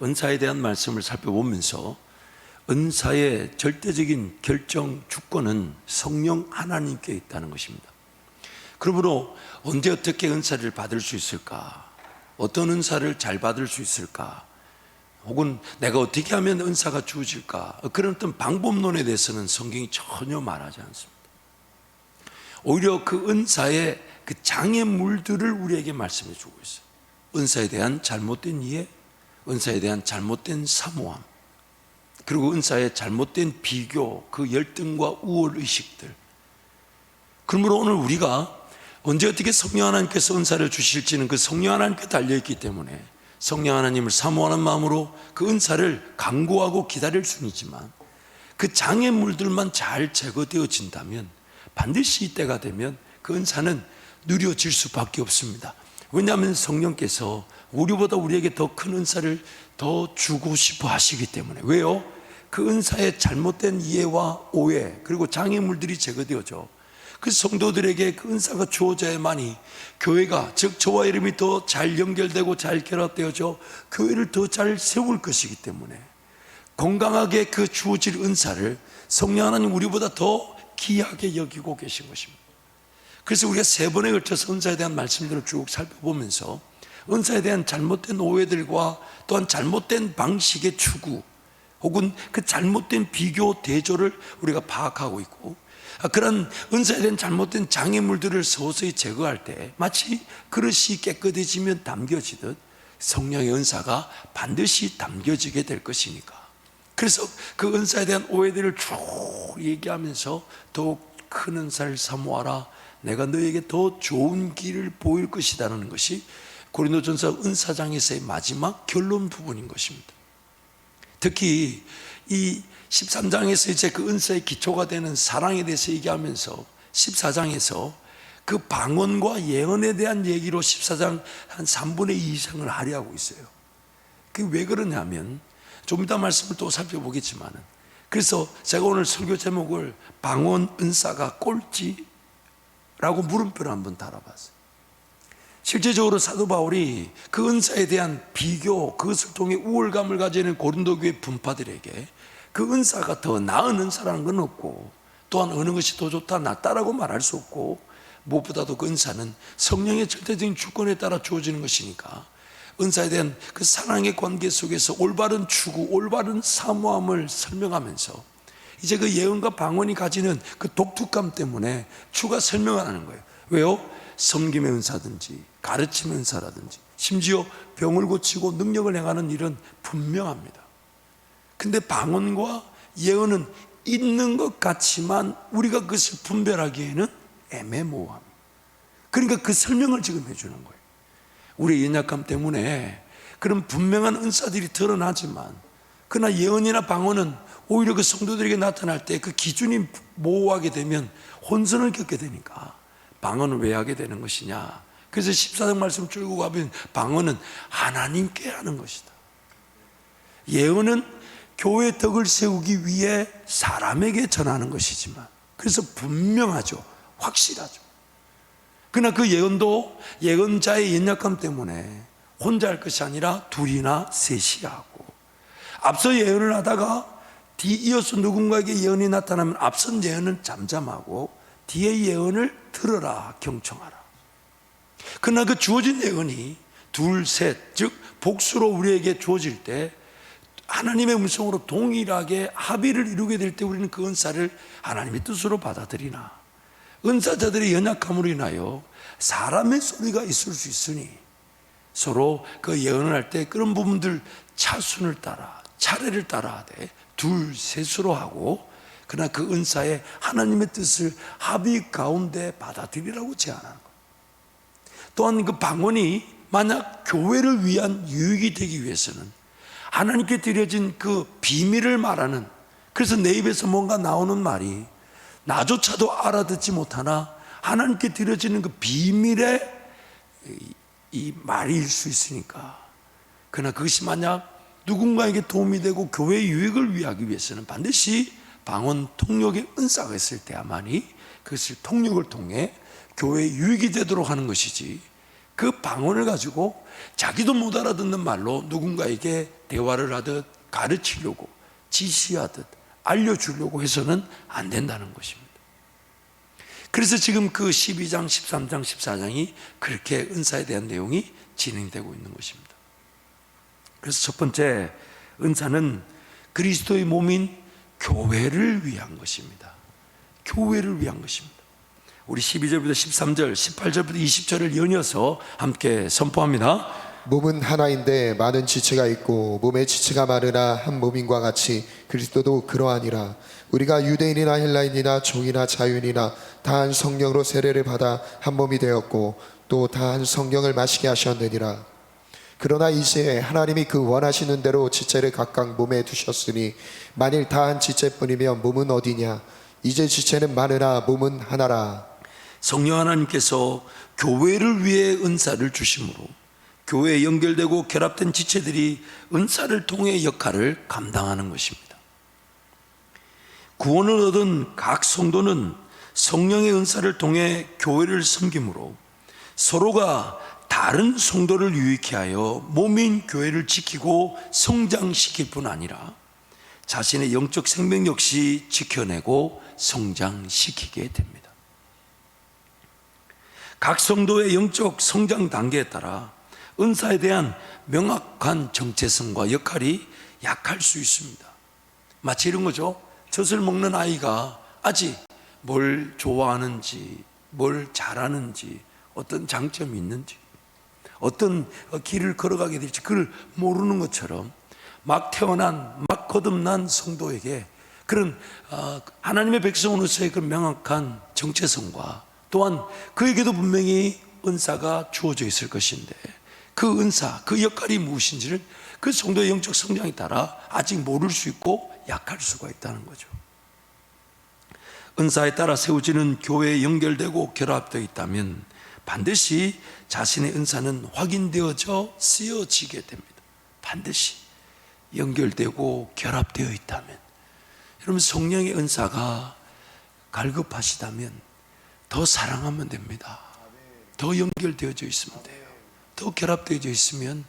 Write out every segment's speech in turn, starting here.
은사에 대한 말씀을 살펴보면서 은사의 절대적인 결정 주권은 성령 하나님께 있다는 것입니다. 그러므로 언제 어떻게 은사를 받을 수 있을까? 어떤 은사를 잘 받을 수 있을까? 혹은 내가 어떻게 하면 은사가 주어질까? 그런 어떤 방법론에 대해서는 성경이 전혀 말하지 않습니다. 오히려 그 은사의 그 장애물들을 우리에게 말씀해 주고 있어요. 은사에 대한 잘못된 이해, 은사에 대한 잘못된 사모함, 그리고 은사의 잘못된 비교, 그 열등과 우월 의식들. 그러므로 오늘 우리가 언제 어떻게 성령 하나님께서 은사를 주실지는 그 성령 하나님께 달려있기 때문에 성령 하나님을 사모하는 마음으로 그 은사를 간구하고 기다릴 수는 있지만, 그 장애물들만 잘 제거되어진다면 반드시 이때가 되면 그 은사는 누려질 수밖에 없습니다. 왜냐하면 성령께서 우리보다 우리에게 더 큰 은사를 더 주고 싶어 하시기 때문에. 왜요? 그 은사의 잘못된 이해와 오해, 그리고 장애물들이 제거되어져 그 성도들에게 그 은사가 주어져야만이 교회가, 즉 저와 이름이 더 잘 연결되고 잘 결합되어져 교회를 더 잘 세울 것이기 때문에 건강하게 그 주어질 은사를 성령 하나님 우리보다 더 귀하게 여기고 계신 것입니다. 그래서 우리가 3번에 걸쳐서 은사에 대한 말씀들을 쭉 살펴보면서 은사에 대한 잘못된 오해들과 또한 잘못된 방식의 추구, 혹은 그 잘못된 비교 대조를 우리가 파악하고 있고, 그런 은사에 대한 잘못된 장애물들을 서서히 제거할 때 마치 그릇이 깨끗해지면 담겨지듯 성령의 은사가 반드시 담겨지게 될 것이니까. 그래서 그 은사에 대한 오해들을 쭉 얘기하면서 더욱 큰 은사를 사모하라, 내가 너에게 더 좋은 길을 보일 것이라는 것이 고린도전서 은사장에서의 마지막 결론 부분인 것입니다. 특히 이 13장에서 이제 그 은사의 기초가 되는 사랑에 대해서 얘기하면서 14장에서 그 방언과 예언에 대한 얘기로 14장 한 3분의 2 이상을 할애하고 있어요. 그게 왜 그러냐면, 좀 이따 말씀을 또 살펴보겠지만은, 그래서 제가 오늘 설교 제목을 방언 은사가 꼴찌라고 물음표를 한번 달아봤어요. 실제적으로 사도 바울이 그 은사에 대한 비교, 그것을 통해 우월감을 가지는 고린도 교회 분파들에게 그 은사가 더 나은 은사라는 건 없고, 또한 어느 것이 더 좋다 낫다라고 말할 수 없고, 무엇보다도 그 은사는 성령의 절대적인 주권에 따라 주어지는 것이니까 은사에 대한 그 사랑의 관계 속에서 올바른 추구, 올바른 사모함을 설명하면서 이제 그 예언과 방언이 가지는 그 독특감 때문에 추가 설명을 하는 거예요. 왜요? 섬김의 은사든지 가르침의 은사라든지 심지어 병을 고치고 능력을 행하는 일은 분명합니다. 근데 방언과 예언은 있는 것 같지만 우리가 그것을 분별하기에는 애매모호합니다. 그러니까 그 설명을 지금 해주는 거예요. 우리의 연약함 때문에 그런 분명한 은사들이 드러나지만, 그러나 예언이나 방언은 오히려 그 성도들에게 나타날 때 그 기준이 모호하게 되면 혼선을 겪게 되니까 방언을 왜 하게 되는 것이냐. 그래서 14장 말씀 쭉 가면 방언은 하나님께 하는 것이다. 예언은 교회 덕을 세우기 위해 사람에게 전하는 것이지만, 그래서 분명하죠. 확실하죠. 그러나 그 예언도 예언자의 연약함 때문에 혼자 할 것이 아니라 둘이나 셋이 하고, 앞서 예언을 하다가 뒤이어서 누군가에게 예언이 나타나면 앞선 예언은 잠잠하고 뒤의 예언을 들어라, 경청하라. 그러나 그 주어진 예언이 둘, 셋, 즉 복수로 우리에게 주어질 때 하나님의 음성으로 동일하게 합의를 이루게 될 때 우리는 그 은사를 하나님의 뜻으로 받아들이나, 은사자들의 연약함으로 인하여 사람의 소리가 있을 수 있으니 서로 그 예언을 할 때 그런 부분들 차순을 따라, 차례를 따라 하되 둘, 셋으로 하고, 그러나 그 은사에 하나님의 뜻을 합의 가운데 받아들이라고 제안하는 거예요. 또한 그 방언이 만약 교회를 위한 유익이 되기 위해서는 하나님께 드려진 그 비밀을 말하는, 그래서 내 입에서 뭔가 나오는 말이 나조차도 알아듣지 못하나 하나님께 드려지는 그 비밀의 이 말일 수 있으니까. 그러나 그것이 만약 누군가에게 도움이 되고 교회의 유익을 위하기 위해서는 반드시 방언 통역의 은사가 있을 때야만이 그것을 통역을 통해 교회의 유익이 되도록 하는 것이지, 그 방언을 가지고 자기도 못 알아듣는 말로 누군가에게 대화를 하듯 가르치려고, 지시하듯 알려주려고 해서는 안 된다는 것입니다. 그래서 지금 그 12장, 13장, 14장이 그렇게 은사에 대한 내용이 진행되고 있는 것입니다. 그래서 첫 번째, 은사는 그리스도의 몸인 교회를 위한 것입니다. 교회를 위한 것입니다. 우리 12절부터 13절, 18절부터 20절을 연이어서 함께 선포합니다. 몸은 하나인데 많은 지체가 있고 몸의 지체가 많으나 한 몸인과 같이 그리스도도 그러하니라. 우리가 유대인이나 헬라인이나 종이나 자유인이나 다 한 성령으로 세례를 받아 한 몸이 되었고 또 다 한 성령을 마시게 하셨느니라. 그러나 이제 하나님이 그 원하시는 대로 지체를 각각 몸에 두셨으니 만일 다 한 지체뿐이면 몸은 어디냐? 이제 지체는 많으나 몸은 하나라. 성령 하나님께서 교회를 위해 은사를 주심으로 교회에 연결되고 결합된 지체들이 은사를 통해 역할을 감당하는 것입니다. 구원을 얻은 각 성도는 성령의 은사를 통해 교회를 섬김으로 서로가 다른 성도를 유익케 하여 몸인 교회를 지키고 성장시킬 뿐 아니라 자신의 영적 생명 역시 지켜내고 성장시키게 됩니다. 각 성도의 영적 성장 단계에 따라 은사에 대한 명확한 정체성과 역할이 약할 수 있습니다. 마치 이런 거죠. 젖을 먹는 아이가 아직 뭘 좋아하는지, 뭘 잘하는지, 어떤 장점이 있는지, 어떤 길을 걸어가게 될지 그걸 모르는 것처럼 막 태어난, 막 거듭난 성도에게 그런 하나님의 백성으로서의 그 명확한 정체성과 또한 그에게도 분명히 은사가 주어져 있을 것인데 그 은사, 그 역할이 무엇인지를 그 성도의 영적 성장에 따라 아직 모를 수 있고 약할 수가 있다는 거죠. 은사에 따라 세워지는 교회에 연결되고 결합되어 있다면 반드시 자신의 은사는 확인되어져 쓰여지게 됩니다. 반드시 연결되고 결합되어 있다면, 여러분 성령의 은사가 갈급하시다면 더 사랑하면 됩니다. 더 연결되어져 있으면 돼요. 더 결합되어져 있으면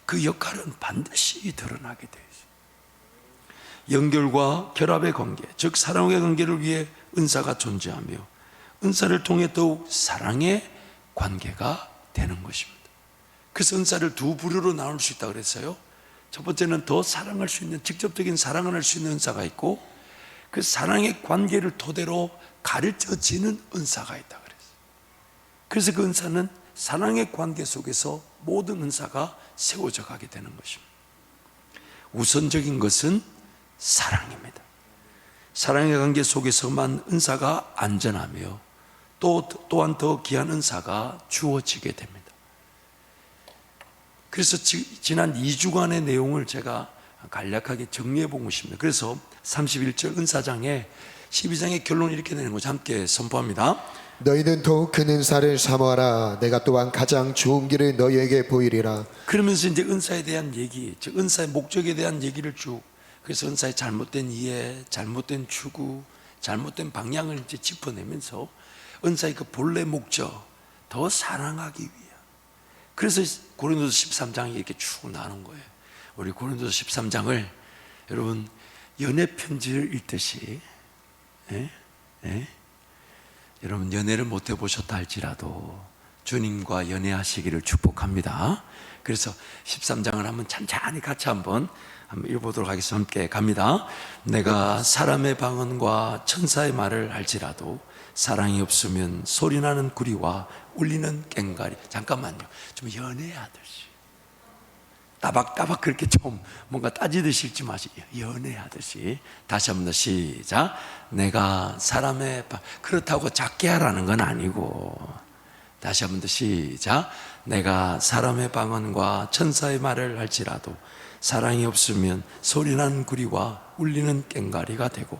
그 역할은 반드시 드러나게 되어 있어요. 연결과 결합의 관계, 즉 사랑의 관계를 위해 은사가 존재하며 은사를 통해 더욱 사랑의 관계가 되는 것입니다. 그래서 은사를 두 부류로 나눌 수 있다고 그랬어요. 첫 번째는 더 사랑할 수 있는, 직접적인 사랑을 할 수 있는 은사가 있고 그 사랑의 관계를 토대로 가르쳐지는 은사가 있다고 그랬어요. 그래서 그 은사는 사랑의 관계 속에서 모든 은사가 세워져 가게 되는 것입니다. 우선적인 것은 사랑입니다. 사랑의 관계 속에서만 은사가 안전하며 또한 더 귀한 은사가 주어지게 됩니다. 그래서 지난 2주간의 내용을 제가 간략하게 정리해 보고 싶습니다. 그래서 31절 은사장에 12장의 결론이 이렇게 되는 거죠. 함께 선포합니다. 너희는 더욱 큰 은사를 사모하라. 내가 또한 가장 좋은 길을 너희에게 보이리라. 그러면서 이제 은사에 대한 얘기, 즉 은사의 목적에 대한 얘기를 쭉, 그래서 은사의 잘못된 이해, 잘못된 추구, 잘못된 방향을 이제 짚어내면서 은사의 그 본래 목적, 더 사랑하기 위한. 그래서 고린도서 13장이 이렇게 쭉 나눈 거예요. 우리 고린도서 13장을 여러분 연애 편지를 읽듯이, 여러분 연애를 못 해보셨다 할지라도 주님과 연애하시기를 축복합니다. 그래서 13장을 한번 찬찬히 같이 한번 읽어보도록 하겠습니다. 함께 갑니다. 내가 사람의 방언과 천사의 말을 할지라도 사랑이 없으면 소리나는 구리와 울리는 꽹과리. 잠깐만요. 좀 연애하듯이 따박따박 그렇게 좀 뭔가 따지듯이 읽지 마시고 연애하듯이 다시 한번 더 시작. 내가 사람의 그렇다고 작게 하라는 건 아니고 다시 한번 더 시작. 내가 사람의 방언과 천사의 말을 할지라도 사랑이 없으면 소리나는 구리와 울리는 꽹과리가 되고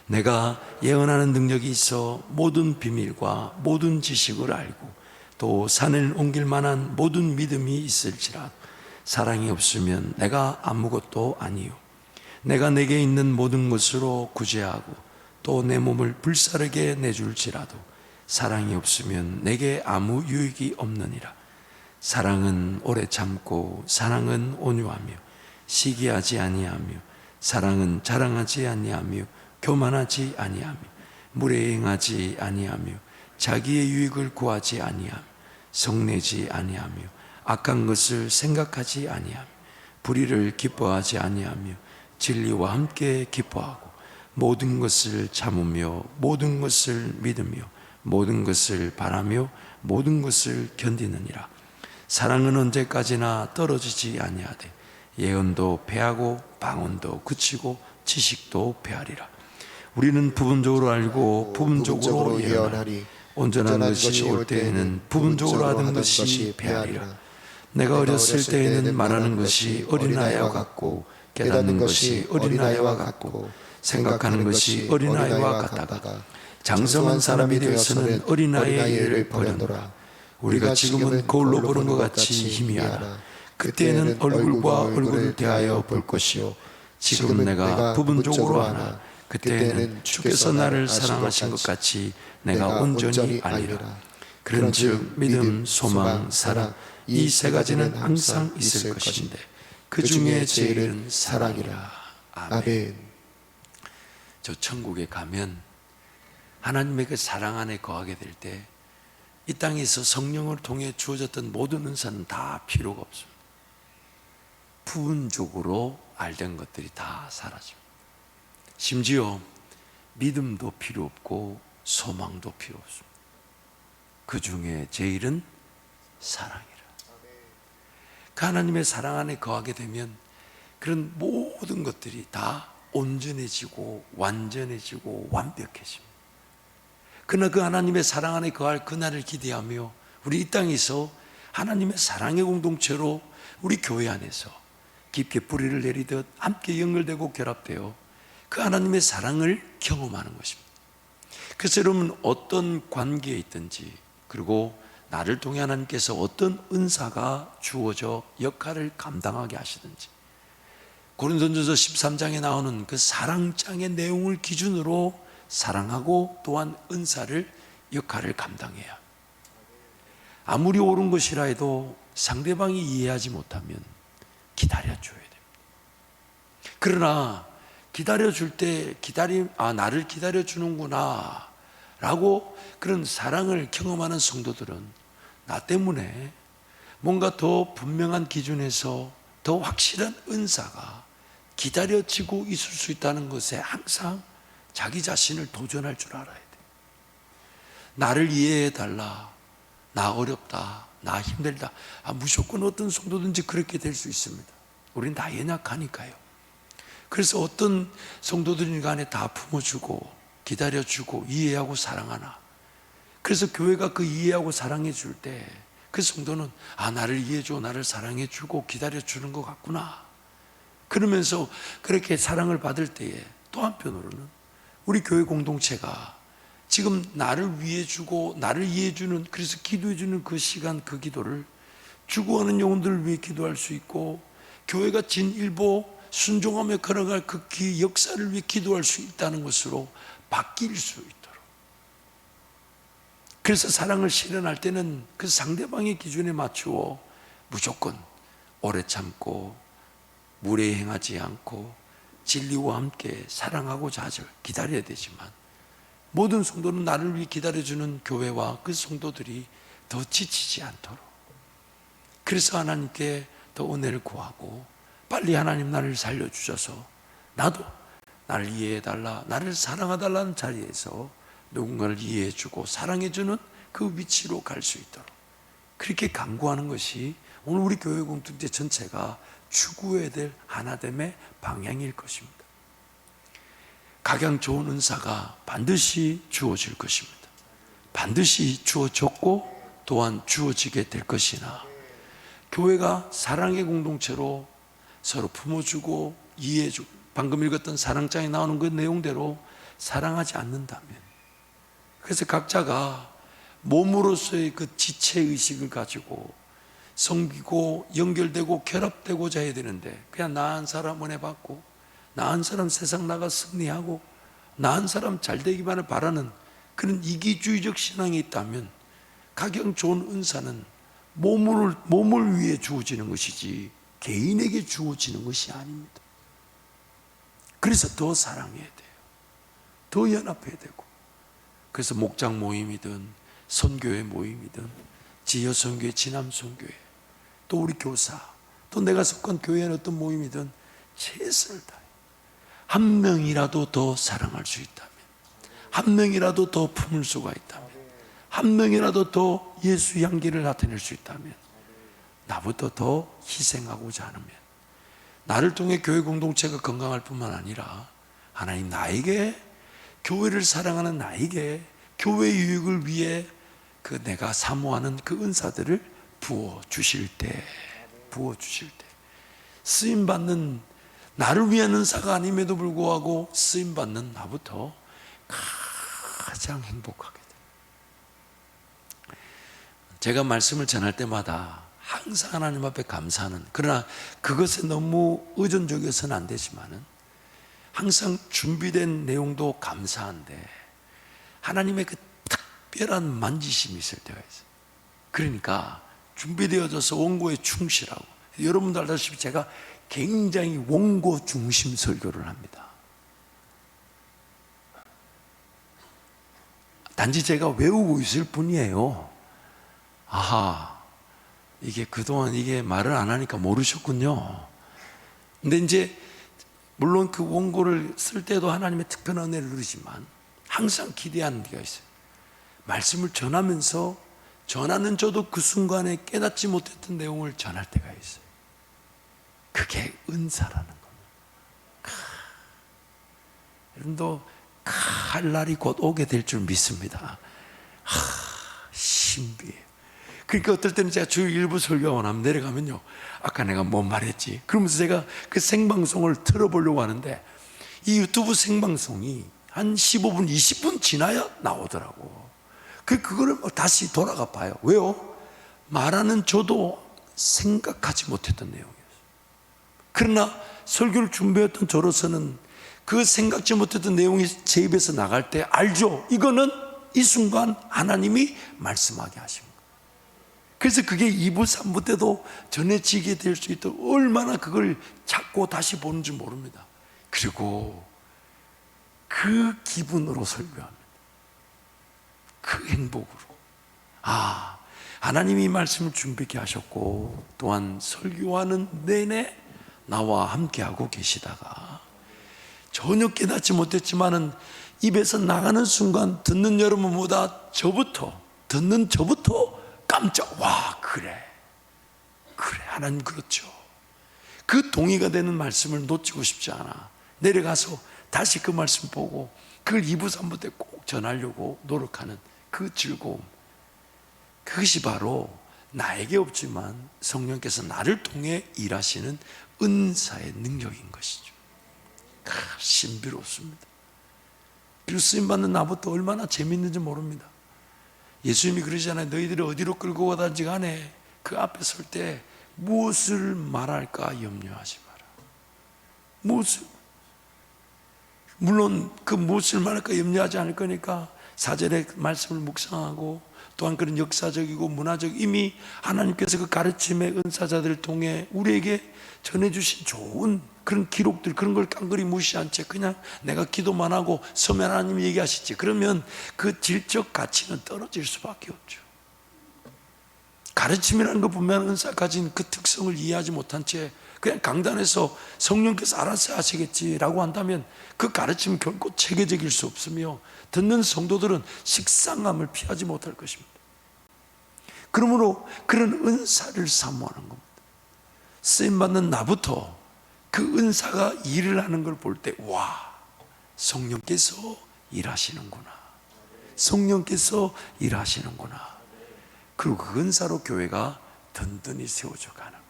내가 예언하는 능력이 있어 모든 비밀과 모든 지식을 알고 또 산을 옮길 만한 모든 믿음이 있을지라도 사랑이 없으면 내가 아무것도 아니요 내가 내게 있는 모든 것으로 구제하고 또 내 몸을 불사르게 내줄지라도 사랑이 없으면 내게 아무 유익이 없느니라. 사랑은 오래 참고 사랑은 온유하며 시기하지 아니하며 사랑은 자랑하지 아니하며 교만하지 아니하며 무례행하지 아니하며 자기의 유익을 구하지 아니하며 성내지 아니하며 악한 것을 생각하지 아니하며 불의를 기뻐하지 아니하며 진리와 함께 기뻐하고 모든 것을 참으며 모든 것을 믿으며 모든 것을 바라며 모든 것을 견디느니라. 사랑은 언제까지나 떨어지지 아니하되 예언도 패하고 방언도 그치고 지식도 패하리라. 우리는 부분적으로 알고 부분적으로 예언하리. 온전한 것이 올 때에는 부분적으로 하던 것이 패하리라. 내가 어렸을 때에는 말하는 것이 어린아이와 같고 깨닫는 것이 어린아이와 같고 생각하는 것이 어린아이와 같다가 장성한 사람이 되어서는 어린아이의 일을 버렸노라. 우리가 지금은 거울로 보는 것 같이 희미하나 그때에는 얼굴과 얼굴을 대하여 볼 것이요 지금 내가 부분적으로 하나 그때에는 주께서 나를 사랑하신 것 같이 내가 온전히 알리라. 그런즉 믿음, 소망, 사랑 이 세 가지는 항상 있을 것인데 그 중에 제일은 사랑이라. 아멘. 저 천국에 가면 하나님의 그 사랑 안에 거하게 될 때 이 땅에서 성령을 통해 주어졌던 모든 은사는 다 필요가 없습니다. 부분적으로 알던 것들이 다 사라집니다. 심지어 믿음도 필요 없고 소망도 필요 없습니다. 그 중에 제일은 사랑이라. 그 하나님의 사랑 안에 거하게 되면 그런 모든 것들이 다 온전해지고 완전해지고 완벽해집니다. 그러나 그 하나님의 사랑 안에 거할 그날을 기대하며 우리 이 땅에서 하나님의 사랑의 공동체로 우리 교회 안에서 깊게 뿌리를 내리듯 함께 연결되고 결합되어 그 하나님의 사랑을 경험하는 것입니다. 그래서 여러분 어떤 관계에 있든지 그리고 나를 통해 하나님께서 어떤 은사가 주어져 역할을 감당하게 하시든지 고린도전서 13장에 나오는 그 사랑장의 내용을 기준으로 사랑하고 또한 은사를 역할을 감당해야 아무리 옳은 것이라 해도 상대방이 이해하지 못하면 기다려줘야 됩니다. 그러나 기다려줄 때 나를 기다려주는구나 라고 그런 사랑을 경험하는 성도들은 나 때문에 뭔가 더 분명한 기준에서 더 확실한 은사가 기다려지고 있을 수 있다는 것에 항상 자기 자신을 도전할 줄 알아야 돼. 나를 이해해달라. 나 어렵다. 나 힘들다. 무조건 어떤 성도든지 그렇게 될 수 있습니다. 우린 다 연약하니까요. 그래서 어떤 성도들 간에 다 품어주고 기다려주고 이해하고 사랑하나. 그래서 교회가 그 이해하고 사랑해 줄 때 그 성도는 나를 이해해줘, 나를 사랑해주고 기다려주는 것 같구나. 그러면서 그렇게 사랑을 받을 때에 또 한편으로는 우리 교회 공동체가 지금 나를 위해주고 나를 이해해주는, 그래서 기도해주는 그 시간, 그 기도를 죽어가는 영혼들을 위해 기도할 수 있고 교회가 진일보 순종하며 걸어갈 그 역사를 위해 기도할 수 있다는 것으로 바뀔 수 있도록. 그래서 사랑을 실현할 때는 그 상대방의 기준에 맞추어 무조건 오래 참고 무례 행하지 않고 진리와 함께 사랑하고자 하죠. 기다려야 되지만 모든 성도는 나를 위해 기다려주는 교회와 그 성도들이 더 지치지 않도록, 그래서 하나님께 더 은혜를 구하고 빨리 하나님 나를 살려주셔서 나도 나를 이해해달라, 나를 사랑해달라는 자리에서 누군가를 이해해주고 사랑해주는 그 위치로 갈 수 있도록 그렇게 강구하는 것이 오늘 우리 교회 공동체 전체가 추구해야 될 하나됨의 방향일 것입니다. 각양 좋은 은사가 반드시 주어질 것입니다. 반드시 주어졌고 또한 주어지게 될 것이나 교회가 사랑의 공동체로 서로 품어주고 이해해주고 방금 읽었던 사랑장에 나오는 그 내용대로 사랑하지 않는다면, 그래서 각자가 몸으로서의 그 지체의식을 가지고 섬기고 연결되고 결합되고자 해야 되는데 그냥 나 한 사람 은혜 받고 나 한 사람 세상 나가 승리하고 나 한 사람 잘 되기만을 바라는 그런 이기주의적 신앙이 있다면 각양 좋은 은사는 몸을 위해 주어지는 것이지 개인에게 주어지는 것이 아닙니다. 그래서 더 사랑해야 돼요. 더 연합해야 되고. 그래서 목장 모임이든 선교회 모임이든 지여선교회, 지남선교회, 또 우리 교사, 또 내가 속한 교회의 어떤 모임이든 최선을 다해 한 명이라도 더 사랑할 수 있다면, 한 명이라도 더 품을 수가 있다면, 한 명이라도 더 예수 향기를 나타낼 수 있다면, 나부터 더 희생하고자 하면, 나를 통해 교회 공동체가 건강할 뿐만 아니라 하나님 나에게, 교회를 사랑하는 나에게 교회 유익을 위해 그 내가 사모하는 그 은사들을 부어주실 때 쓰임받는, 나를 위한 은사가 아님에도 불구하고 쓰임받는 나부터 가장 행복하게 돼요. 제가 말씀을 전할 때마다 항상 하나님 앞에 감사하는, 그러나 그것에 너무 의존적이어서는 안 되지만은 항상 준비된 내용도 감사한데 하나님의 그 특별한 만지심이 있을 때가 있어요. 그러니까 준비되어져서 원고에 충실하고, 여러분도 알다시피 제가 굉장히 원고 중심 설교를 합니다. 단지 제가 외우고 있을 뿐이에요. 아하, 이게 그동안 이게 말을 안 하니까 모르셨군요. 근데 이제 물론 그 원고를 쓸 때도 하나님의 특별한 은혜를 누리지만 항상 기대하는 데가 있어요. 말씀을 전하면서 전하는 저도 그 순간에 깨닫지 못했던 내용을 전할 때가 있어요. 그게 은사라는 겁니다. 여러분도 할 날이 곧 오게 될 줄 믿습니다. 신비해요. 그러니까 어떨 때는 제가 주일 일부 설교하고 나면 내려가면요, 아까 내가 뭔 말했지? 그러면서 제가 그 생방송을 틀어보려고 하는데 이 유튜브 생방송이 한 15분, 20분 지나야 나오더라고. 그거를 다시 돌아가 봐요. 왜요? 말하는 저도 생각하지 못했던 내용이었어요. 그러나 설교를 준비했던 저로서는 그 생각지 못했던 내용이 제 입에서 나갈 때 알죠? 이거는 이 순간 하나님이 말씀하게 하신 거예요. 그래서 그게 2부, 3부 때도 전해지게 될 수 있도록 얼마나 그걸 찾고 다시 보는지 모릅니다. 그리고 그 기분으로 설교합니다. 그 행복으로. 하나님이 말씀을 준비케 하셨고 또한 설교하는 내내 나와 함께하고 계시다가 전혀 깨닫지 못했지만은 입에서 나가는 순간 듣는 여러분보다 듣는 저부터 깜짝, 와, 그래 하나님 그렇죠. 그 동의가 되는 말씀을 놓치고 싶지 않아. 내려가서 다시 그 말씀 보고 그걸 2부 3부 때 꼭 전하려고 노력하는 그 즐거움, 그것이 바로 나에게 없지만 성령께서 나를 통해 일하시는 은사의 능력인 것이죠. 신비롭습니다. 그리고 쓰임받는 나부터 얼마나 재밌는지 모릅니다. 예수님이 그러잖아요. 너희들이 어디로 끌고 가든지 간에 그 앞에 설 때 무엇을 말할까 염려하지 마라. 물론 그 무엇을 말할까 염려하지 않을 거니까 4절의 말씀을 묵상하고 또한 그런 역사적이고 문화적, 이미 하나님께서 그 가르침의 은사자들을 통해 우리에게 전해주신 좋은 그런 기록들, 그런 걸 깡그리 무시한 채 그냥 내가 기도만 하고 서면 하나님 얘기하시지, 그러면 그 질적 가치는 떨어질 수밖에 없죠. 가르침이라는 거 보면 은사 가진 그 특성을 이해하지 못한 채 그냥 강단에서 성령께서 알아서 하시겠지라고 한다면 그 가르침은 결코 체계적일 수 없으며 듣는 성도들은 식상함을 피하지 못할 것입니다. 그러므로 그런 은사를 사모하는 겁니다. 쓰임받는 나부터 그 은사가 일을 하는 걸 볼 때, 와, 성령께서 일하시는구나. 성령께서 일하시는구나. 그리고 그 은사로 교회가 든든히 세워져 가는 거예요.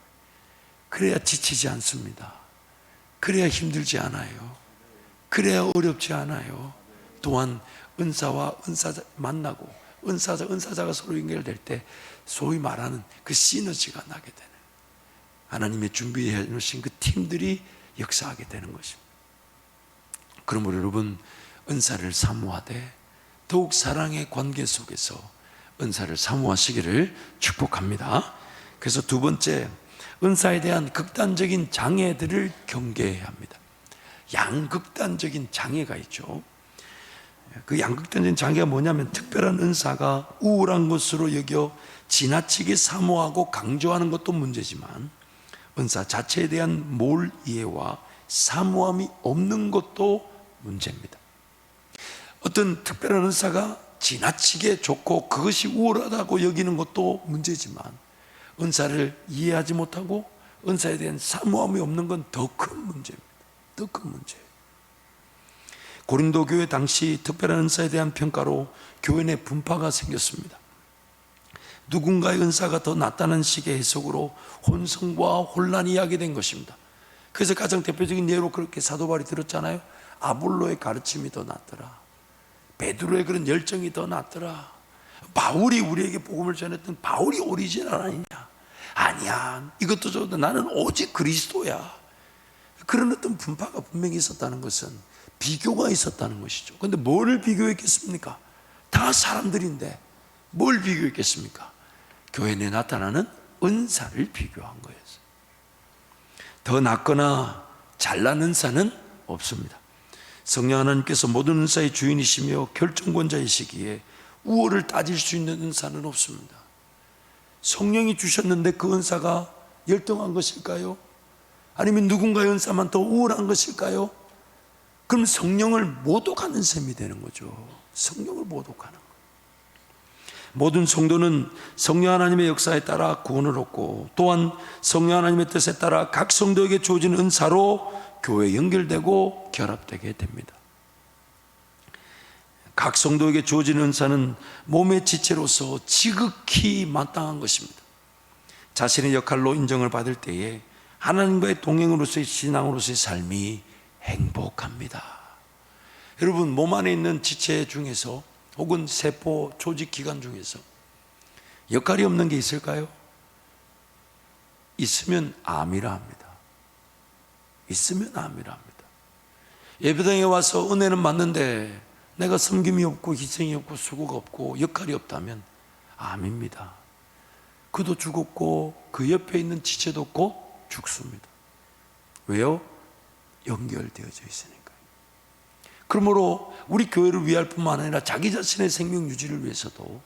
그래야 지치지 않습니다. 그래야 힘들지 않아요. 그래야 어렵지 않아요. 또한 은사와 은사자 만나고 은사자가 서로 연결될 때 소위 말하는 그 시너지가 나게 되는, 하나님의 준비해 놓으신 그 팀들이 역사하게 되는 것입니다. 그러므로 여러분, 은사를 사모하되 더욱 사랑의 관계 속에서 은사를 사모하시기를 축복합니다. 그래서 두 번째, 은사에 대한 극단적인 장애들을 경계해야 합니다. 양극단적인 장애가 있죠. 그 양극단적인 장애가 뭐냐면, 특별한 은사가 우월한 것으로 여겨 지나치게 사모하고 강조하는 것도 문제지만, 은사 자체에 대한 몰 이해와 사모함이 없는 것도 문제입니다. 어떤 특별한 은사가 지나치게 좋고 그것이 우월하다고 여기는 것도 문제지만, 은사를 이해하지 못하고 은사에 대한 사모함이 없는 건 더 큰 문제입니다. 더 큰 문제예요. 고린도 교회 당시 특별한 은사에 대한 평가로 교회 내 분파가 생겼습니다. 누군가의 은사가 더 낫다는 식의 해석으로 혼성과 혼란이 야기된 것입니다. 그래서 가장 대표적인 예로 그렇게 사도 바울이 들었잖아요. 아볼로의 가르침이 더 낫더라. 베드로의 그런 열정이 더 낫더라. 바울이 우리에게 복음을 전했던 바울이 오리지널 아니냐? 아니야, 이것도 좋은데 나는 오직 그리스도야. 그런 어떤 분파가 분명히 있었다는 것은 비교가 있었다는 것이죠. 그런데 뭘 비교했겠습니까? 다 사람들인데 뭘 비교했겠습니까? 교회 내에 나타나는 은사를 비교한 거예요. 더 낫거나 잘난 은사는 없습니다. 성령 하나님께서 모든 은사의 주인이시며 결정권자이시기에 우월을 따질 수 있는 은사는 없습니다. 성령이 주셨는데 그 은사가 열등한 것일까요? 아니면 누군가의 은사만 더 우월한 것일까요? 그럼 성령을 모독하는 셈이 되는 거죠. 성령을 모독하는 거예요. 모든 성도는 성령 하나님의 역사에 따라 구원을 얻고, 또한 성령 하나님의 뜻에 따라 각 성도에게 주어진 은사로 교회에 연결되고 결합되게 됩니다. 각 성도에게 주어진 은사는 몸의 지체로서 지극히 마땅한 것입니다. 자신의 역할로 인정을 받을 때에 하나님과의 동행으로서의 신앙으로서의 삶이 행복합니다. 여러분, 몸 안에 있는 지체 중에서 혹은 세포, 조직, 기관 중에서 역할이 없는 게 있을까요? 있으면 암이라 합니다. 있으면 암이라 합니다. 예배당에 와서 은혜는 맞는데 내가 섬김이 없고 희생이 없고 수고가 없고 역할이 없다면 암입니다. 그도 죽었고 그 옆에 있는 지체도 곧 죽습니다. 왜요? 연결되어져 있으니까요. 그러므로 우리 교회를 위할 뿐만 아니라 자기 자신의 생명 유지를 위해서도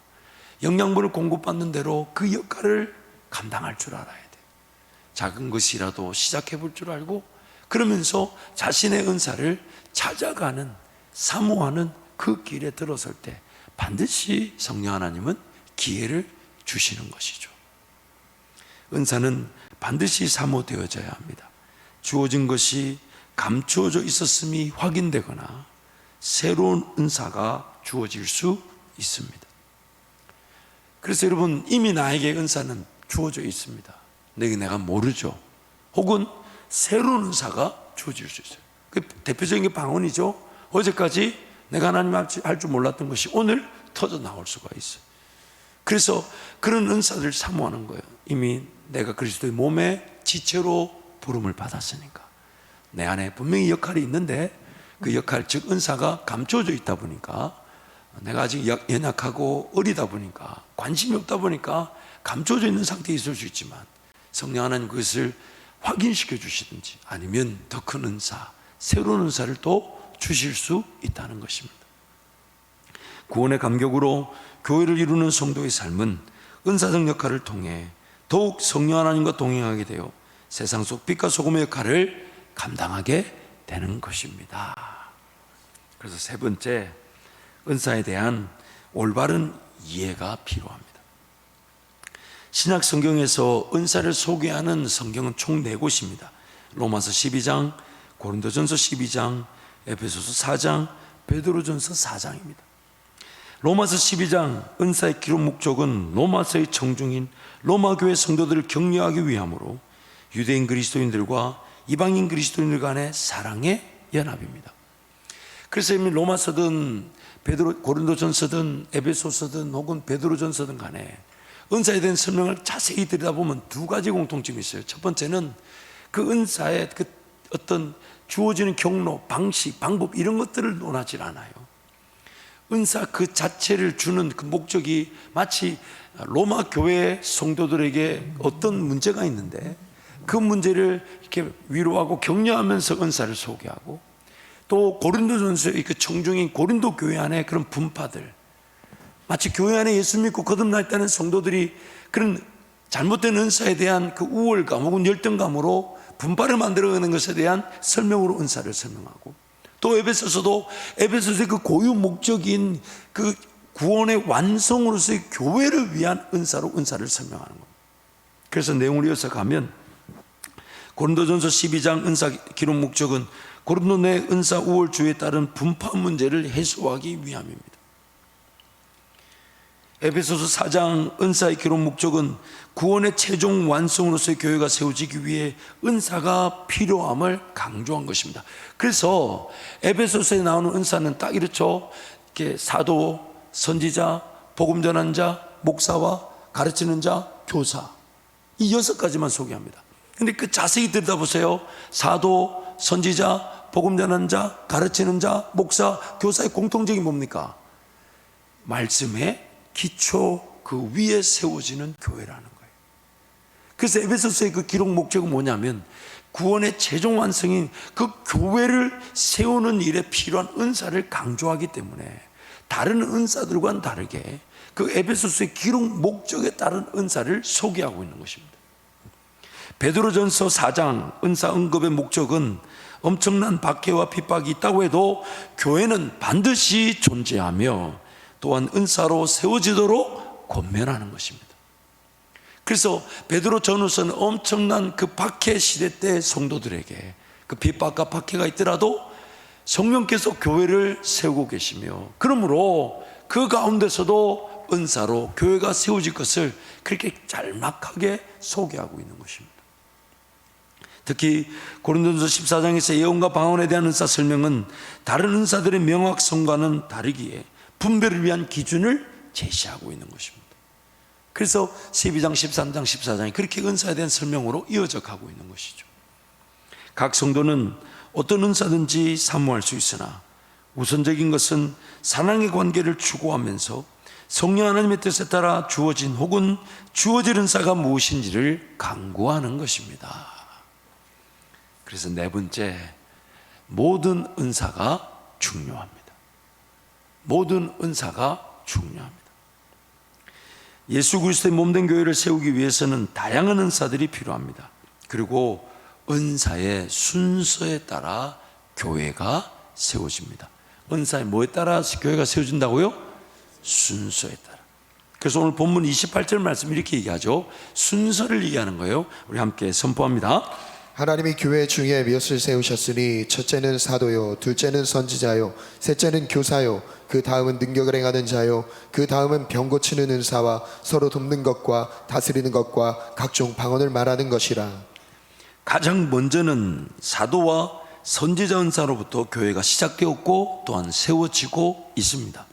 영양분을 공급받는 대로 그 역할을 감당할 줄 알아야 돼요. 작은 것이라도 시작해 볼 줄 알고, 그러면서 자신의 은사를 찾아가는, 사모하는 그 길에 들어설 때 반드시 성령 하나님은 기회를 주시는 것이죠. 은사는 반드시 사모되어져야 합니다. 주어진 것이 감추어져 있었음이 확인되거나 새로운 은사가 주어질 수 있습니다. 그래서 여러분, 이미 나에게 은사는 주어져 있습니다. 내가 모르죠. 혹은 새로운 은사가 주어질 수 있어요. 그 대표적인 게 방언이죠. 어제까지 내가 하나님 할 줄 몰랐던 것이 오늘 터져 나올 수가 있어요. 그래서 그런 은사를 사모하는 거예요. 이미 내가 그리스도의 몸의 지체로 부름을 받았으니까. 내 안에 분명히 역할이 있는데 그 역할, 즉 은사가 감춰져 있다 보니까, 내가 아직 연약하고 어리다 보니까, 관심이 없다 보니까 감춰져 있는 상태에 있을 수 있지만, 성령 하나님 그것을 확인시켜 주시든지 아니면 더 큰 은사, 새로운 은사를 또 주실 수 있다는 것입니다. 구원의 감격으로 교회를 이루는 성도의 삶은 은사적 역할을 통해 더욱 성령 하나님과 동행하게 되어 세상 속 빛과 소금의 역할을 감당하게 되는 것입니다. 그래서 세 번째, 은사에 대한 올바른 이해가 필요합니다. 신약 성경에서 은사를 소개하는 성경은 총 4곳입니다. 로마서 12장, 고린도전서 12장, 에베소서 4장, 베드로전서 4장입니다. 로마서 12장 은사의 기록 목적은 로마서의 청중인 로마 교회 성도들을 격려하기 위함으로 유대인 그리스도인들과 이방인 그리스도인들 간의 사랑의 연합입니다. 그래서 이미 로마서든 고린도전서든 에베소서든 혹은 베드로전서든 간에 은사에 대한 설명을 자세히 들여다보면 2가지 공통점이 있어요. 첫 번째는 그 은사의 그 어떤 주어지는 경로, 방식, 방법 이런 것들을 논하지 않아요. 은사 그 자체를 주는 그 목적이 마치 로마 교회 성도들에게 어떤 문제가 있는데 그 문제를 이렇게 위로하고 격려하면서 은사를 소개하고, 또 고린도전서의 그 청중인 고린도 교회 안에 그런 분파들, 마치 교회 안에 예수 믿고 거듭나 있다는 성도들이 그런 잘못된 은사에 대한 그 우월감 혹은 열등감으로 분파를 만들어가는 것에 대한 설명으로 은사를 설명하고, 또 에베소서도 에베소서의 그 고유 목적인 그 구원의 완성으로서의 교회를 위한 은사로 은사를 설명하는 겁니다. 그래서 내용을 이어서 가면 고린도전서 12장 은사 기록 목적은 고린도 내 은사 우월주의에 따른 분파 문제를 해소하기 위함입니다. 에베소서 4장 은사의 기록 목적은 구원의 최종 완성으로서의 교회가 세워지기 위해 은사가 필요함을 강조한 것입니다. 그래서 에베소서에 나오는 은사는 딱 이렇죠. 이렇게 사도, 선지자, 복음 전한 자, 목사와 가르치는 자, 교사, 이 6가지만 소개합니다. 근데 그 자세히 들여다보세요. 사도, 선지자, 복음 전한 자, 가르치는 자, 목사, 교사의 공통적인 뭡니까? 말씀의 기초 그 위에 세워지는 교회라는 거예요. 그래서 에베소서의 그 기록 목적은 뭐냐면 구원의 최종 완성인 그 교회를 세우는 일에 필요한 은사를 강조하기 때문에 다른 은사들과는 다르게 그 에베소서의 기록 목적에 따른 은사를 소개하고 있는 것입니다. 베드로전서 4장 은사 언급의 목적은 엄청난 박해와 핍박이 있다고 해도 교회는 반드시 존재하며 또한 은사로 세워지도록 권면하는 것입니다. 그래서 베드로 전후서는 엄청난 그 박해 시대 때 성도들에게 그 핍박과 박해가 있더라도 성령께서 교회를 세우고 계시며, 그러므로 그 가운데서도 은사로 교회가 세워질 것을 그렇게 짤막하게 소개하고 있는 것입니다. 특히 고린도전서 14장에서 예언과 방언에 대한 은사 설명은 다른 은사들의 명확성과는 다르기에 분별을 위한 기준을 제시하고 있는 것입니다. 그래서 12장, 13장, 14장이 그렇게 은사에 대한 설명으로 이어져 가고 있는 것이죠. 각 성도는 어떤 은사든지 사모할 수 있으나 우선적인 것은 사랑의 관계를 추구하면서 성령 하나님의 뜻에 따라 주어진 혹은 주어질 은사가 무엇인지를 강구하는 것입니다. 그래서 네 번째, 모든 은사가 중요합니다. 모든 은사가 중요합니다. 예수 그리스도의 몸된 교회를 세우기 위해서는 다양한 은사들이 필요합니다. 그리고 은사의 순서에 따라 교회가 세워집니다. 은사의 뭐에 따라 교회가 세워진다고요? 순서에 따라. 그래서 오늘 본문 28절 말씀 이렇게 얘기하죠. 순서를 얘기하는 거예요. 우리 함께 선포합니다. 하나님이 교회 중에 몇을 세우셨으니 첫째는 사도요, 둘째는 선지자요, 셋째는 교사요, 그 다음은 능력을 행하는 자요, 그 다음은 병 고치는 은사와 서로 돕는 것과 다스리는 것과 각종 방언을 말하는 것이라. 가장 먼저는 사도와 선지자 은사로부터 교회가 시작되었고 또한 세워지고 있습니다.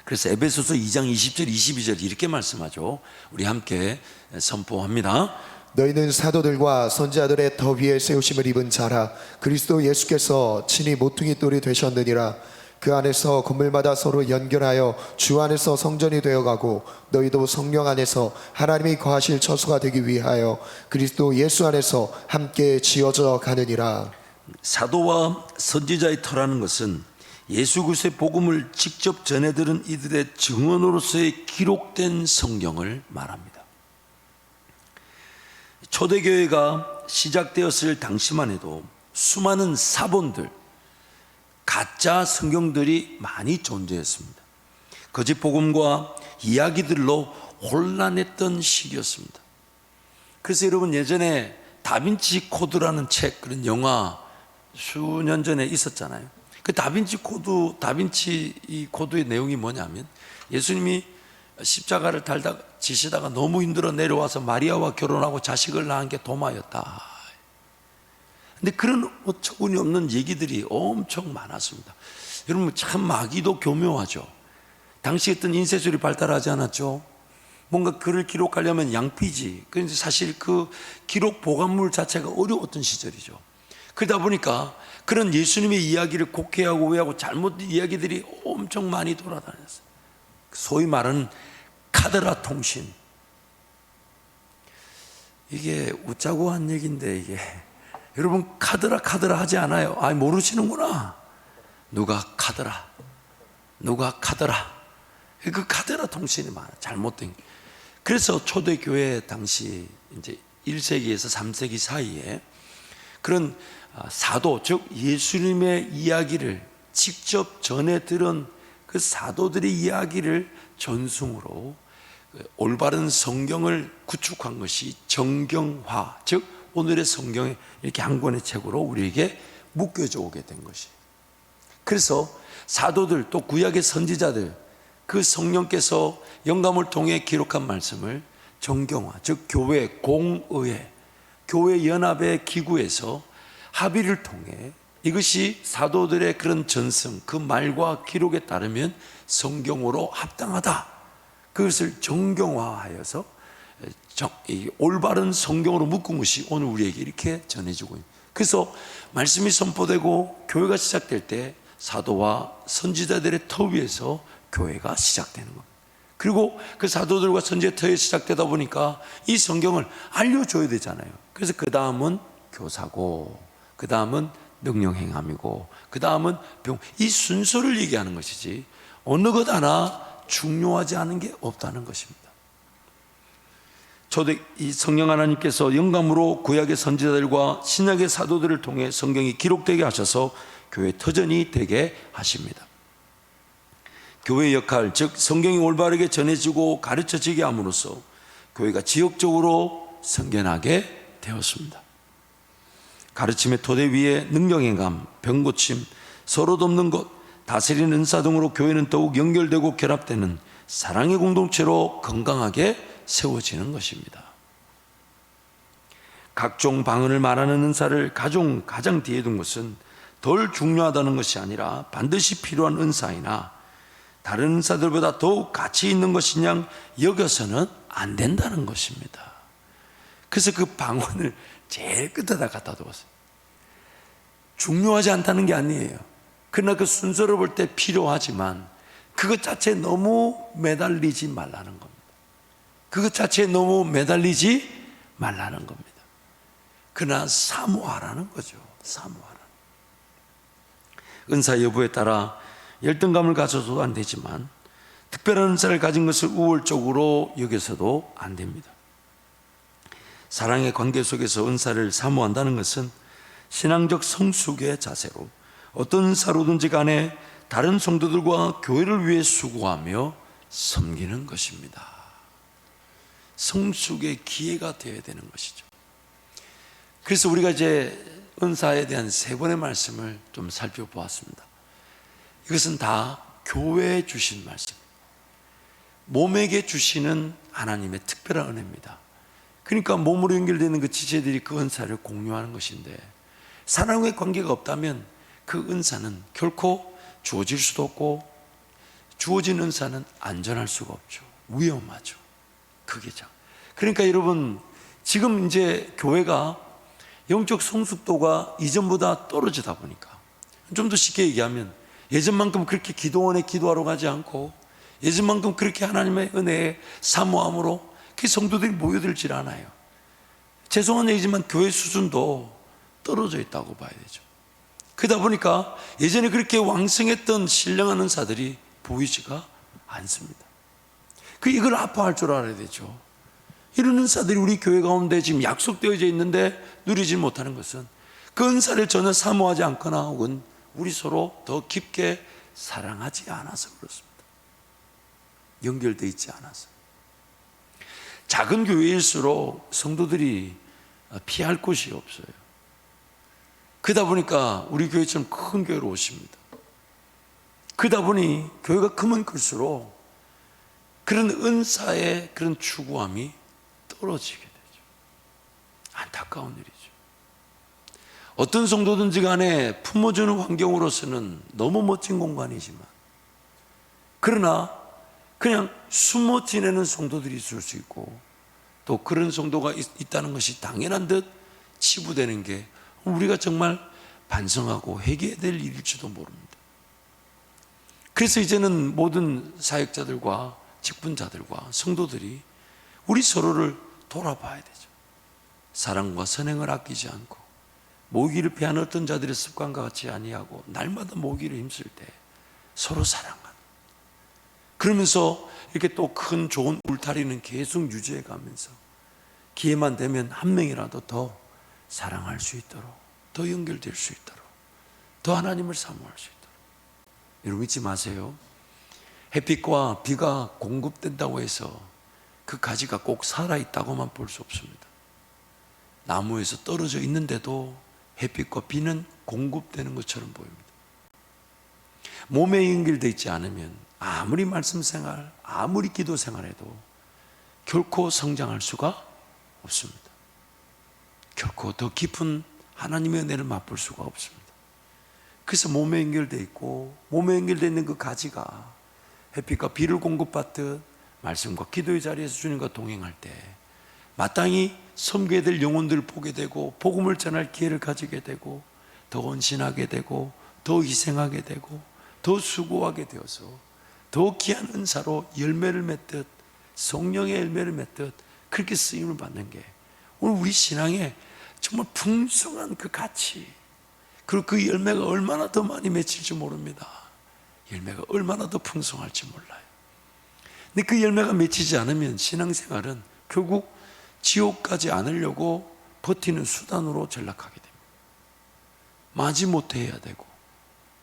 그래서 에베소서 2장 20절 22절 이렇게 말씀하죠. 우리 함께 선포합니다. 너희는 사도들과 선지자들의 더 위에 세우심을 입은 자라. 그리스도 예수께서 친히 모퉁이 돌이 되셨느니라. 그 안에서 건물마다 서로 연결하여 주 안에서 성전이 되어가고 너희도 성령 안에서 하나님이 거하실 처소가 되기 위하여 그리스도 예수 안에서 함께 지어져 가느니라. 사도와 선지자의 터라는 것은 예수 그리스도의 복음을 직접 전해들은 이들의 증언으로서의 기록된 성경을 말합니다. 초대교회가 시작되었을 당시만 해도 수많은 사본들, 가짜 성경들이 많이 존재했습니다. 거짓 복음과 이야기들로 혼란했던 시기였습니다. 그래서 여러분 예전에 다빈치 코드라는 책, 그런 영화 수년 전에 있었잖아요. 그 다빈치 이 코드의 내용이 뭐냐면 예수님이 십자가를 달다 지시다가 너무 힘들어 내려와서 마리아와 결혼하고 자식을 낳은 게 도마였다. 근데 그런 어처구니 없는 얘기들이 엄청 많았습니다. 여러분 참 마귀도 교묘하죠. 당시 어떤 인쇄술이 발달하지 않았죠. 뭔가 글을 기록하려면 양피지. 그런데 사실 그 기록 보관물 자체가 어려웠던 시절이죠. 그러다 보니까 그런 예수님의 이야기를 곡해하고 오해하고 잘못 이야기들이 엄청 많이 돌아다녔어요. 소위 말하는 카더라 통신. 이게 웃자고 한 얘기인데, 이게 여러분 카더라 하지 않아요? 아, 모르시는구나. 누가 카더라 그 카더라 통신이 많아, 잘못된. 그래서 초대교회 당시 이제 1세기에서 3세기 사이에 그런 사도, 즉 예수님의 이야기를 직접 전해 들은 그 사도들의 이야기를 전승으로 올바른 성경을 구축한 것이 정경화, 즉 오늘의 성경에 이렇게 한 권의 책으로 우리에게 묶여져 오게 된 것이. 그래서 사도들 또 구약의 선지자들, 그 성령께서 영감을 통해 기록한 말씀을 정경화, 즉 교회 공의회, 교회 연합의 기구에서 합의를 통해 이것이 사도들의 그런 전승, 그 말과 기록에 따르면 성경으로 합당하다, 그것을 정경화하여서 올바른 성경으로 묶은 것이 오늘 우리에게 이렇게 전해지고 있습니다. 그래서 말씀이 선포되고 교회가 시작될 때 사도와 선지자들의 터 위에서 교회가 시작되는 겁니다. 그리고 그 사도들과 선지자 터에 시작되다 보니까 이 성경을 알려줘야 되잖아요. 그래서 그 다음은 교사고, 그 다음은 능령행함이고, 그 다음은 병, 이 순서를 얘기하는 것이지 어느 것 하나 중요하지 않은 게 없다는 것입니다. 초대 이 성령 하나님께서 영감으로 구약의 선지자들과 신약의 사도들을 통해 성경이 기록되게 하셔서 교회 터전이 되게 하십니다. 교회의 역할, 즉 성경이 올바르게 전해지고 가르쳐지게 함으로써 교회가 지역적으로 성견하게 되었습니다. 가르침의 토대 위에 능력행감, 병고침, 서로 돕는 것, 다스리는 은사 등으로 교회는 더욱 연결되고 결합되는 사랑의 공동체로 건강하게 세워지는 것입니다. 각종 방언을 말하는 은사를 가장 뒤에 둔 것은 덜 중요하다는 것이 아니라 반드시 필요한 은사이나 다른 은사들보다 더욱 가치 있는 것이냐 여겨서는 안 된다는 것입니다. 그래서 그 방언을 제일 끝에다 갖다 두었어요. 중요하지 않다는 게 아니에요. 그러나 그 순서를 볼 때 필요하지만 그것 자체에 너무 매달리지 말라는 겁니다. 그것 자체에 너무 매달리지 말라는 겁니다. 그러나 사모하라는 거죠. 사모하라. 은사 여부에 따라 열등감을 가져서도 안 되지만 특별한 은사를 가진 것을 우월적으로 여겨서도 안 됩니다. 사랑의 관계 속에서 은사를 사모한다는 것은 신앙적 성숙의 자세로 어떤 은사로든지 간에 다른 성도들과 교회를 위해 수고하며 섬기는 것입니다. 성숙의 기회가 되어야 되는 것이죠. 그래서 우리가 이제 은사에 대한 세 번의 말씀을 좀 살펴보았습니다. 이것은 다 교회에 주신 말씀, 몸에게 주시는 하나님의 특별한 은혜입니다. 그러니까 몸으로 연결되는 그 지체들이 그 은사를 공유하는 것인데, 사랑의 관계가 없다면 그 은사는 결코 주어질 수도 없고, 주어진 은사는 안전할 수가 없죠. 위험하죠. 그게 참. 그러니까 여러분, 지금 이제 교회가 영적 성숙도가 이전보다 떨어지다 보니까, 좀 더 쉽게 얘기하면 예전만큼 그렇게 기도원에 기도하러 가지 않고 예전만큼 그렇게 하나님의 은혜에 사모함으로 그 성도들이 모여들질 않아요. 죄송한 얘기지만 교회 수준도 떨어져 있다고 봐야 되죠. 그러다 보니까 예전에 그렇게 왕성했던 신령한 은사들이 보이지가 않습니다. 이걸 아파할 줄 알아야 되죠. 이런 은사들이 우리 교회 가운데 지금 약속되어져 있는데 누리지 못하는 것은 그 은사를 전혀 사모하지 않거나 혹은 우리 서로 더 깊게 사랑하지 않아서 그렇습니다. 연결되어 있지 않아서. 작은 교회일수록 성도들이 피할 곳이 없어요. 그러다 보니까 우리 교회처럼 큰 교회로 오십니다. 그러다 보니 교회가 크면 클수록 그런 은사의 그런 추구함이 떨어지게 되죠. 안타까운 일이죠. 어떤 성도든지 간에 품어주는 환경으로서는 너무 멋진 공간이지만, 그러나 그냥 숨어 지내는 성도들이 있을 수 있고, 또 그런 성도가 있다는 것이 당연한 듯 치부되는 게 우리가 정말 반성하고 회개해야 될 일일지도 모릅니다. 그래서 이제는 모든 사역자들과 직분자들과 성도들이 우리 서로를 돌아봐야 되죠. 사랑과 선행을 아끼지 않고 모기를 피하는 어떤 자들의 습관과 같이 아니하고 날마다 모기를 힘쓸 때 서로 사랑하는, 그러면서 이렇게 또 큰 좋은 울타리는 계속 유지해 가면서 기회만 되면 한 명이라도 더 사랑할 수 있도록, 더 연결될 수 있도록, 더 하나님을 사모할 수 있도록. 여러분 잊지 마세요. 햇빛과 비가 공급된다고 해서 그 가지가 꼭 살아있다고만 볼 수 없습니다. 나무에서 떨어져 있는데도 햇빛과 비는 공급되는 것처럼 보입니다. 몸에 연결되어 있지 않으면 아무리 말씀 생활, 아무리 기도 생활해도 결코 성장할 수가 없습니다. 결코 더 깊은 하나님의 은혜를 맛볼 수가 없습니다. 그래서 몸에 연결되어 있고 몸에 연결되어 있는 그 가지가 햇빛과 비를 공급받듯 말씀과 기도의 자리에서 주님과 동행할 때 마땅히 섬겨야 될 영혼들을 보게 되고 복음을 전할 기회를 가지게 되고 더 헌신하게 되고 더 희생하게 되고 더 수고하게 되어서 더 귀한 은사로 열매를 맺듯 성령의 열매를 맺듯 그렇게 쓰임을 받는 게 오늘 우리 신앙에 정말 풍성한 그 가치, 그리고 그 열매가 얼마나 더 많이 맺힐지 모릅니다. 열매가 얼마나 더 풍성할지 몰라요. 근데 그 열매가 맺히지 않으면 신앙생활은 결국 지옥 가지 않으려고 버티는 수단으로 전락하게 됩니다. 마지못해 해야 되고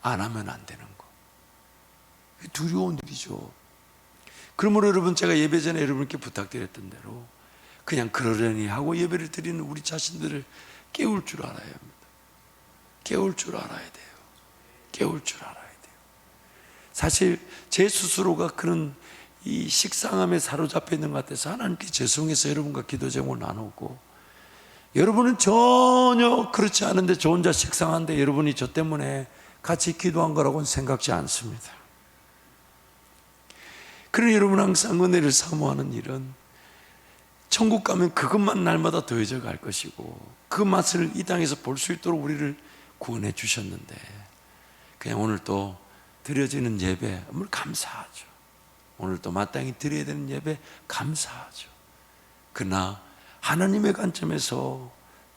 안 하면 안 되는 거, 두려운 일이죠. 그러므로 여러분, 제가 예배 전에 여러분께 부탁드렸던 대로 그냥 그러려니 하고 예배를 드리는 우리 자신들을 깨울 줄 알아야 합니다. 깨울 줄 알아야 돼요. 깨울 줄 알아야 돼요. 사실 제 스스로가 그런 이 식상함에 사로잡혀 있는 것 같아서 하나님께 죄송해서 여러분과 기도 제목을 나누고, 여러분은 전혀 그렇지 않은데 저 혼자 식상한데 여러분이 저 때문에 같이 기도한 거라고는 생각지 않습니다. 그러니 여러분 항상 은혜를 사모하는 일은 천국 가면 그것만 날마다 더해져 갈 것이고 그 맛을 이 땅에서 볼 수 있도록 우리를 구원해 주셨는데, 그냥 오늘 또 드려지는 예배 정말 감사하죠. 오늘 또 마땅히 드려야 되는 예배 감사하죠. 그러나 하나님의 관점에서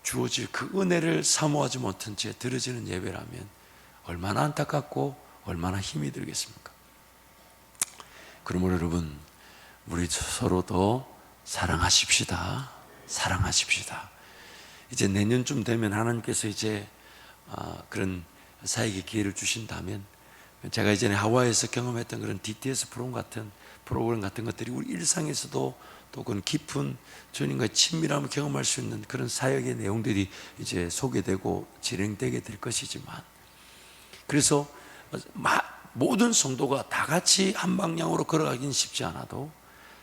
주어질 그 은혜를 사모하지 못한 채 드려지는 예배라면 얼마나 안타깝고 얼마나 힘이 들겠습니까? 그러므로 여러분, 우리 서로도 사랑하십시다. 사랑하십시다. 이제 내년쯤 되면 하나님께서 이제 그런 사역의 기회를 주신다면, 제가 이전에 하와이에서 경험했던 그런 DTS 프로그램 같은 것들이 우리 일상에서도 또 그런 깊은 주님과의 친밀함을 경험할 수 있는 그런 사역의 내용들이 이제 소개되고 진행되게 될 것이지만, 그래서 모든 성도가 다 같이 한 방향으로 걸어가긴 쉽지 않아도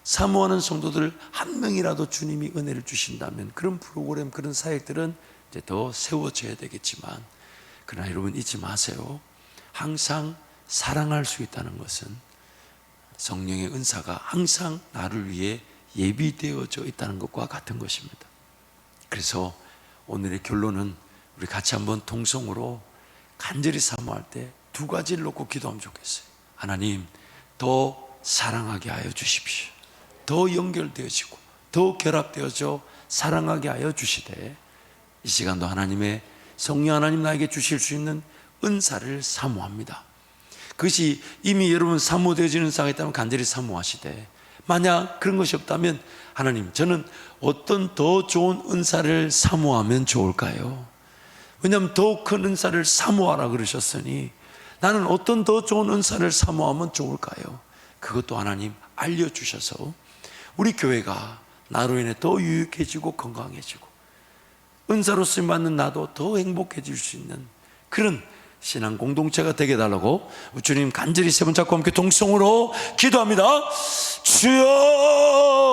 사모하는 성도들 한 명이라도 주님이 은혜를 주신다면 그런 프로그램, 그런 사역들은 이제 더 세워져야 되겠지만, 그러나 여러분 잊지 마세요. 항상 사랑할 수 있다는 것은 성령의 은사가 항상 나를 위해 예비되어져 있다는 것과 같은 것입니다. 그래서 오늘의 결론은 우리 같이 한번 통성으로 간절히 사모할 때 두 가지를 놓고 기도하면 좋겠어요. 하나님, 더 사랑하게 하여 주십시오. 더 연결되어지고 더 결합되어져 사랑하게 하여 주시되, 이 시간도 하나님의 성령 하나님 나에게 주실 수 있는 은사를 사모합니다. 그것이 이미 여러분 사모되어지는 은사가 있다면 간절히 사모하시되, 만약 그런 것이 없다면 하나님, 저는 어떤 더 좋은 은사를 사모하면 좋을까요? 왜냐하면 더 큰 은사를 사모하라 그러셨으니 나는 어떤 더 좋은 은사를 사모하면 좋을까요? 그것도 하나님 알려주셔서 우리 교회가 나로 인해 더 유익해지고 건강해지고 은사로 쓰임받는 나도 더 행복해질 수 있는 그런 신앙 공동체가 되게 해달라고 주님 간절히 세 번 잡고 함께 동성으로 기도합니다. 주여!